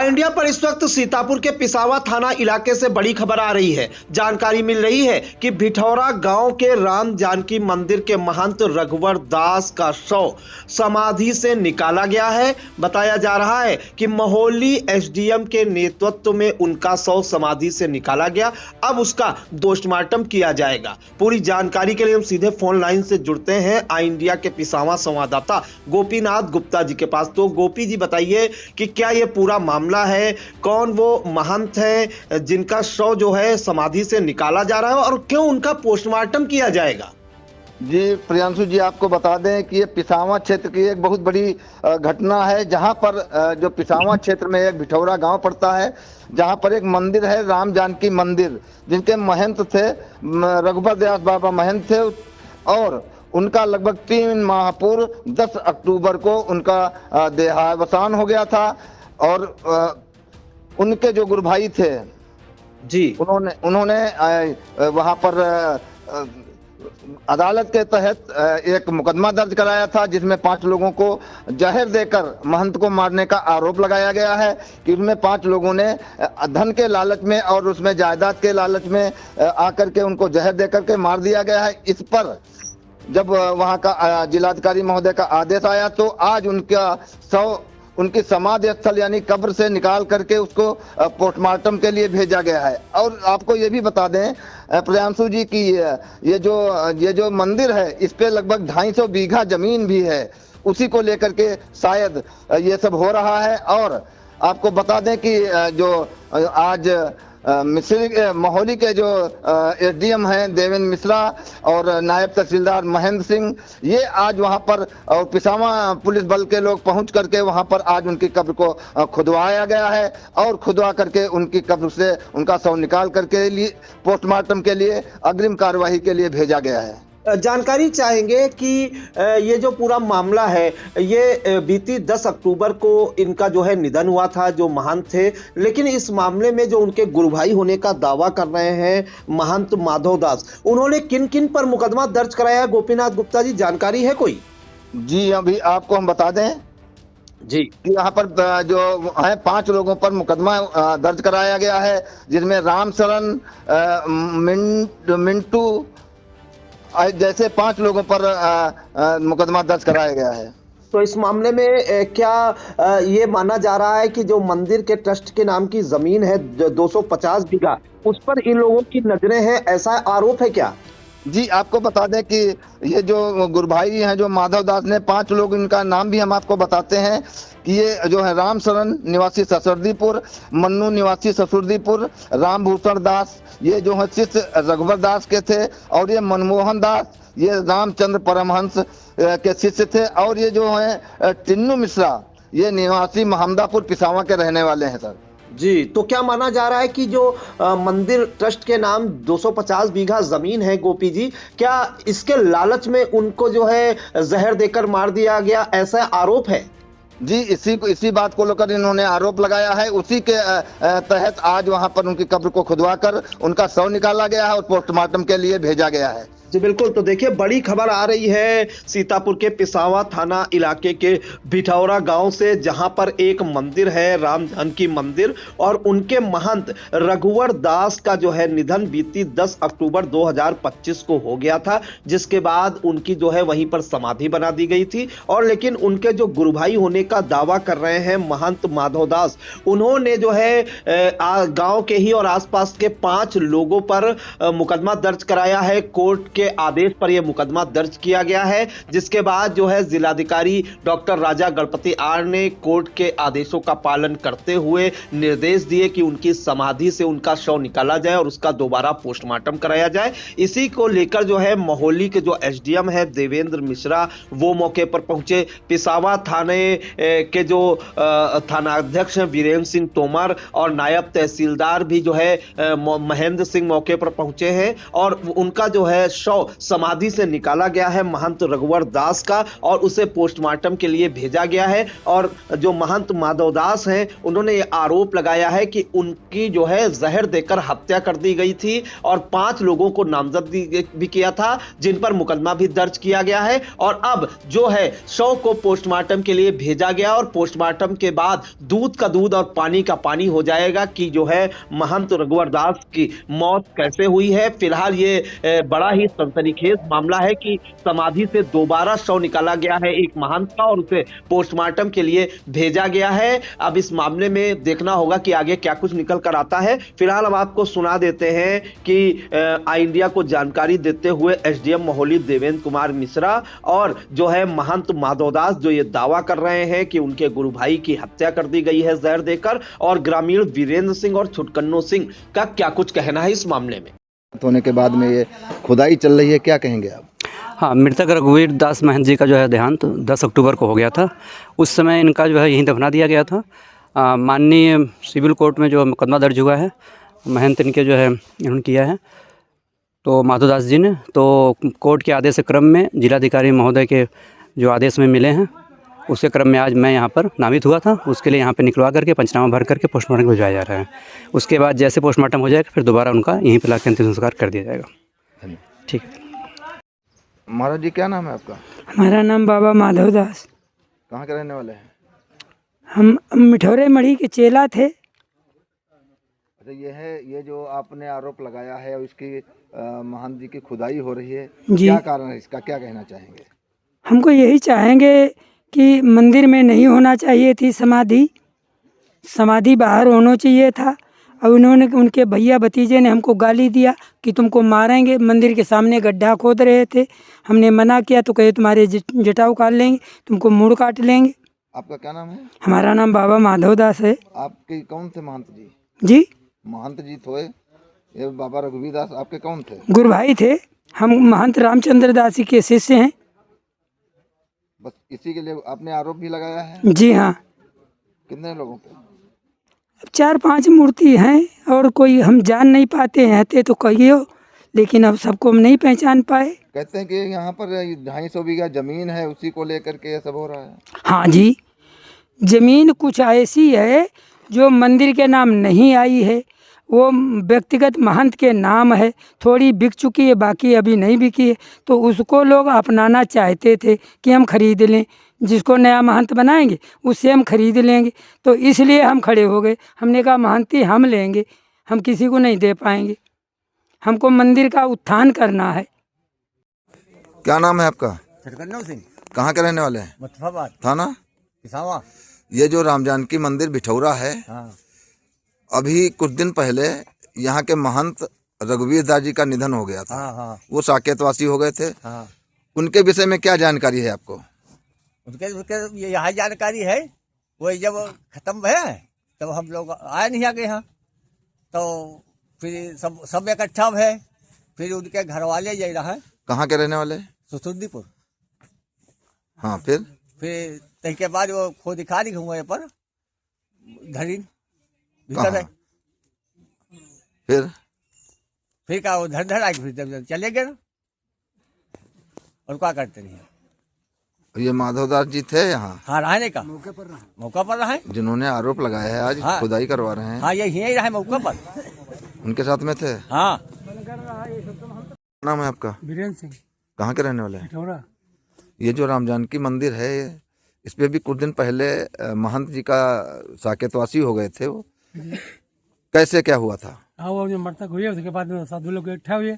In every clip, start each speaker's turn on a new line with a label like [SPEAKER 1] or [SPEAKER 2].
[SPEAKER 1] India पर इस वक्त सीतापुर के पिसावा थाना इलाके से बड़ी खबर आ रही है। जानकारी मिल रही है कि भिठौरा गांव के राम जानकी मंदिर के महंत रघुवर दास का शव समाधि से निकाला गया है। बताया जा रहा है कि महोली एसडीएम के नेतृत्व में उनका शव समाधि से निकाला गया। अब उसका पोस्टमार्टम किया जाएगा। पूरी जानकारी के लिए हम सीधे फोन लाइन से जुड़ते हैं आई इंडिया के पिसावा संवाददाता गोपीनाथ गुप्ता जी के पास। तो गोपी जी बताइए कि क्या ये पूरा मामला है, कौन वो महंत है जिनका शव जो है समाधि से निकाला जा रहा है और क्यों उनका पोस्टमार्टम किया जाएगा?
[SPEAKER 2] जी प्रियांशु जी, आपको बता दें कि ये पिसावा क्षेत्र की एक बहुत बड़ी घटना है, जहां पर जो पिसावा क्षेत्र में एक भिठौरा गांव पड़ता है, जहां पर एक मंदिर है राम जानकी मंदिर, जिनके महंत थे रघुवर दास बाबा महंत थे और उनका लगभग 3 माह पूर्व 10 अक्टूबर को उनका देहावसान हो गया था। और उनके जो गुरु भाई थे
[SPEAKER 1] जी,
[SPEAKER 2] उन्होंने वहां पर अदालत के तहत एक मुकदमा दर्ज कराया था, जिसमें 5 लोगों को जहर देकर महंत को मारने का आरोप लगाया गया है कि उसमें 5 लोगों ने धन के लालच में और उसमें जायदाद के लालच में आकर के उनको जहर देकर के मार दिया गया है। इस पर जब वहां का जिलाधिकारी महोदय का आदेश आया तो आज उनका शव उनकी समाधि स्थल यानी कब्र से निकाल करके उसको पोस्टमार्टम के लिए भेजा गया है। और आपको ये भी बता दें प्रियांशु जी की ये जो मंदिर है, इस पे लगभग 250 बीघा जमीन भी है, उसी को लेकर के शायद ये सब हो रहा है। और आपको बता दें कि जो आज महोली के जो एसडीएम हैं देवेंद्र मिश्रा और नायब तहसीलदार महेंद्र सिंह, ये आज वहां पर और पिसावा पुलिस बल के लोग पहुंच करके वहां पर आज उनकी कब्र को खुदवाया गया है और खुदवा करके उनकी कब्र से उनका शव निकाल करके लिए पोस्टमार्टम के लिए अग्रिम कार्यवाही के लिए भेजा गया है।
[SPEAKER 1] जानकारी चाहेंगे कि ये जो पूरा मामला है, ये बीती 10 अक्टूबर को इनका जो है निधन हुआ था, जो महंत थे, लेकिन इस मामले में जो उनके गुरु भाई होने का दावा कर रहे हैं महंत माधव दास, उन्होंने किन किन पर मुकदमा दर्ज कराया है? गोपीनाथ गुप्ता जी, जानकारी है कोई?
[SPEAKER 2] जी अभी आपको हम बता दें
[SPEAKER 1] जी
[SPEAKER 2] कि यहाँ पर जो है 5 लोगों पर मुकदमा दर्ज कराया गया है, जिसमें रामचरण, मिंटू जैसे 5 लोगों पर मुकदमा दर्ज कराया गया है।
[SPEAKER 1] तो इस मामले में क्या ये माना जा रहा है कि जो मंदिर के ट्रस्ट के नाम की जमीन है 250 बीघा, उस पर इन लोगों की नजरें हैं, ऐसा आरोप है क्या?
[SPEAKER 2] जी आपको बता दें कि ये जो गुरु भाई हैं जो माधव दास ने 5 लोग, इनका नाम भी हम आपको बताते हैं कि ये जो है रामशरण निवासी ससुरदीपुर, मन्नू निवासी ससुरदीपुर, रामभूषण दास ये जो है शिष्य रघुवर दास के थे, और ये मनमोहन दास ये रामचंद्र परमहंस के शिष्य थे, और ये जो है टिन्नू मिश्रा ये निवासी महमदापुर पिसावा के रहने वाले हैं। सर
[SPEAKER 1] जी, तो क्या माना जा रहा है कि जो मंदिर ट्रस्ट के नाम 250 बीघा जमीन है गोपी जी, क्या इसके लालच में उनको जो है जहर देकर मार दिया गया, ऐसा आरोप है?
[SPEAKER 2] जी इसी बात को लेकर इन्होंने आरोप लगाया है। उसी के तहत आज वहां पर उनकी कब्र को खुदवाकर उनका शव निकाला गया है और पोस्टमार्टम के लिए भेजा गया है।
[SPEAKER 1] जी बिल्कुल। तो देखिए, बड़ी खबर आ रही है सीतापुर के पिसावा थाना इलाके के भिठौरा गांव से, जहां पर एक मंदिर है राम जानकी मंदिर, और उनके महंत रघुवर दास का जो है निधन बीती 10 अक्टूबर 2025 को हो गया था, जिसके बाद उनकी जो है वहीं पर समाधि बना दी गई थी। और लेकिन उनके जो गुरु भाई होने का दावा कर रहे हैं महंत माधव दास, उन्होंने जो है गांव के ही और आसपास के 5 लोगों पर मुकदमा दर्ज कराया है। कोर्ट के आदेश पर यह मुकदमा दर्ज किया गया है, जिसके बाद जो है जिलाधिकारी डॉक्टर राजा गणपति आर ने कोर्ट के आदेशों का पालन करते हुए निर्देश दिए कि उनकी समाधि से उनका शव निकाला जाए और उसका दोबारा पोस्टमार्टम कराया जाए। इसी को लेकर जो है महोली के जो एसडीएम है देवेंद्र मिश्रा, वो मौके पर पहुंचे। पिसावा थाने के जो थानाध्यक्ष हैं वीरेंद्र सिंह तोमर और नायब तहसीलदार भी जो है महेंद्र सिंह मौके पर पहुंचे हैं और उनका जो है शव शव समाधि से निकाला गया है महंत रघुवर दास का और उसे पोस्टमार्टम के लिए भेजा गया है। और जो महंत माधव दास हैं उन्होंने ये आरोप लगाया है कि उनकी जो है जहर देकर हत्या कर दी गई थी और 5 लोगों को नामजद भी किया था, जिन पर मुकदमा भी दर्ज किया गया है। और अब जो है शव को पोस्टमार्टम के लिए भेजा गया और पोस्टमार्टम के बाद दूध का दूध और पानी का पानी हो जाएगा कि जो है महंत रघुवर दास की मौत कैसे हुई है। फिलहाल ये बड़ा ही सनसनीखेज मामला है कि समाधि से दोबारा शव निकाला गया है एक महंत का और उसे पोस्टमार्टम के लिए भेजा गया है। अब इस मामले में देखना होगा कि आगे क्या कुछ निकल कर आता है। फिलहाल हम आपको सुना देते हैं कि आई इंडिया को जानकारी देते हुए एसडीएम मोहली देवेंद्र कुमार मिश्रा और जो है महंत माधवदास जो ये दावा कर रहे हैं कि उनके गुरु भाई की हत्या कर दी गई है जहर देकर, और ग्रामीण वीरेंद्र सिंह और छुटकन्नू सिंह का क्या कुछ कहना है इस मामले में।
[SPEAKER 2] होने के बाद में ये खुदाई चल रही है, क्या कहेंगे आप?
[SPEAKER 3] हाँ, मृतक रघुवीर दास महंत जी का जो है देहांत 10 अक्टूबर को हो गया था। उस समय इनका जो है यहीं दफना दिया गया था। माननीय सिविल कोर्ट में जो मुकदमा दर्ज हुआ है महंत इनके जो है इन्होंने किया है तो माधवदास जी ने, तो कोर्ट के आदेश क्रम में जिलाधिकारी महोदय के जो आदेश में मिले हैं उसके क्रम में आज मैं यहाँ पर नामित हुआ था। उसके लिए यहाँ पे निकलवा करके पंचनामा भर करके पोस्टमार्टम भिजवाया जा रहा है। उसके बाद जैसे पोस्टमार्टम हो जाएगा फिर दोबारा उनका यहीं पर लाकर अंतिम संस्कार कर दिया जाएगा। ठीक है।
[SPEAKER 2] महाराज जी, क्या नाम है आपका?
[SPEAKER 4] हमारा नाम बाबा माधव दास।
[SPEAKER 2] कहाँ के रहने वाले हैं?
[SPEAKER 4] हम मिठौरे मढ़ी के चेला थे।
[SPEAKER 2] अच्छा, ये जो आपने आरोप लगाया है और इसकी महंत जी की खुदाई हो रही है,
[SPEAKER 4] जी।
[SPEAKER 2] क्या कारण है इसका, क्या कहना चाहेंगे?
[SPEAKER 4] हमको यही चाहेंगे कि मंदिर में नहीं होना चाहिए थी समाधि, समाधि बाहर होना चाहिए था। और उन्होंने उनके भैया भतीजे ने हमको गाली दिया कि तुमको मारेंगे। मंदिर के सामने गड्ढा खोद रहे थे, हमने मना किया तो कहे तुम्हारे जटाऊ काट लेंगे, तुमको मुड़ काट लेंगे।
[SPEAKER 2] आपका क्या नाम है?
[SPEAKER 4] हमारा नाम बाबा माधव दास है।
[SPEAKER 2] आपके कौन थे महंत जी?
[SPEAKER 4] जी,
[SPEAKER 2] महंत जी थे ये बाबा रघुवीर दास, आपके कौन थे?
[SPEAKER 4] गुरु भाई थे। हम महंत रामचंद्र दास जी के शिष्य हैं।
[SPEAKER 2] बस इसी के लिए आपने आरोप भी लगाया है?
[SPEAKER 4] जी हाँ।
[SPEAKER 2] कितने लोगों पे?
[SPEAKER 4] 4-5 मूर्ति हैं और कोई हम जान नहीं पाते हैं, थे तो कहिए, लेकिन अब सबको हम नहीं पहचान पाए।
[SPEAKER 2] कहते हैं कि यहाँ पर 250 बीघा जमीन है, उसी को लेकर के ये सब हो रहा है।
[SPEAKER 4] हाँ जी, जमीन कुछ ऐसी है जो मंदिर के नाम नहीं आई है, वो व्यक्तिगत महंत के नाम है। थोड़ी बिक चुकी है, बाकी अभी नहीं बिकी है, तो उसको लोग अपनाना चाहते थे कि हम खरीद लें, जिसको नया महंत बनाएंगे उससे हम खरीद लेंगे। तो इसलिए हम खड़े हो गए। हमने कहा महंती हम लेंगे, हम किसी को नहीं दे पाएंगे, हमको मंदिर का उत्थान करना है।
[SPEAKER 2] क्या नाम है आपका?
[SPEAKER 5] छुटकन्नू सिंह,
[SPEAKER 2] कहाँ के रहने वाले हैं?
[SPEAKER 5] मुजफ्फराबाद,
[SPEAKER 2] थाना
[SPEAKER 5] पिसावा।
[SPEAKER 2] ये जो राम जानकी मंदिर बिठौरा है,
[SPEAKER 5] हाँ
[SPEAKER 2] अभी कुछ दिन पहले यहाँ के महंत रघुवीर दास जी का निधन हो गया था।
[SPEAKER 5] हाँ हाँ
[SPEAKER 2] वो साकेतवासी हो गए थे।
[SPEAKER 5] हाँ।
[SPEAKER 2] उनके विषय में क्या जानकारी है आपको?
[SPEAKER 5] उनके ये यहाँ जानकारी है, वो जब खत्म भया तब हम लोग आए नहीं आगे यहाँ, तो फिर सब इकट्ठा भय, फिर उनके घर वाले जा रहा है।
[SPEAKER 2] कहाँ के रहने वाले?
[SPEAKER 5] सुसुद्दीपुर।
[SPEAKER 2] हाँ, फिर
[SPEAKER 5] तहके बाद वो खो दिखा दी हुए पर धरी भीतर है। फिर का वो धर आई, फिर चले गए ना, और क्या करते नहीं।
[SPEAKER 2] ये माधवदास जी थे यहाँ?
[SPEAKER 5] हाँ, रहने का मौका पर रहे,
[SPEAKER 2] जिन्होंने आरोप लगाया है आज।
[SPEAKER 5] हाँ।
[SPEAKER 2] खुदाई करवा रहे हैं।
[SPEAKER 5] हाँ, यही रहे मौका पर।
[SPEAKER 2] उनके साथ में थे?
[SPEAKER 5] हाँ।
[SPEAKER 2] नाम है आपका?
[SPEAKER 4] वीरेंद्र सिंह,
[SPEAKER 2] कहाँ के रहने वाले हैं?
[SPEAKER 4] मिठौरा।
[SPEAKER 2] ये जो राम जानकी मंदिर है, इस पे भी कुछ दिन पहले महंत जी का साकेतवासी हो गए थे। वो कैसे, क्या हुआ था?
[SPEAKER 6] हाँ, वो जो मृतक हुए उसके बाद में साधु लोग इकट्ठा हुए,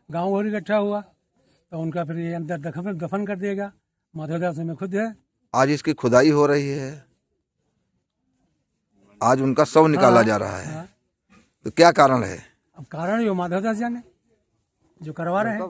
[SPEAKER 6] गांव भर इकट्ठा हुआ, तो उनका फिर ये अंदर दफन कर दिया गया। माधवदास में खुद है।
[SPEAKER 2] आज इसकी खुदाई हो रही है, आज उनका शव निकाला जा रहा है।
[SPEAKER 6] हाँ।
[SPEAKER 2] तो क्या कारण है?
[SPEAKER 6] अब कारण ये माधवदास जाने जो करवा रहे हैं।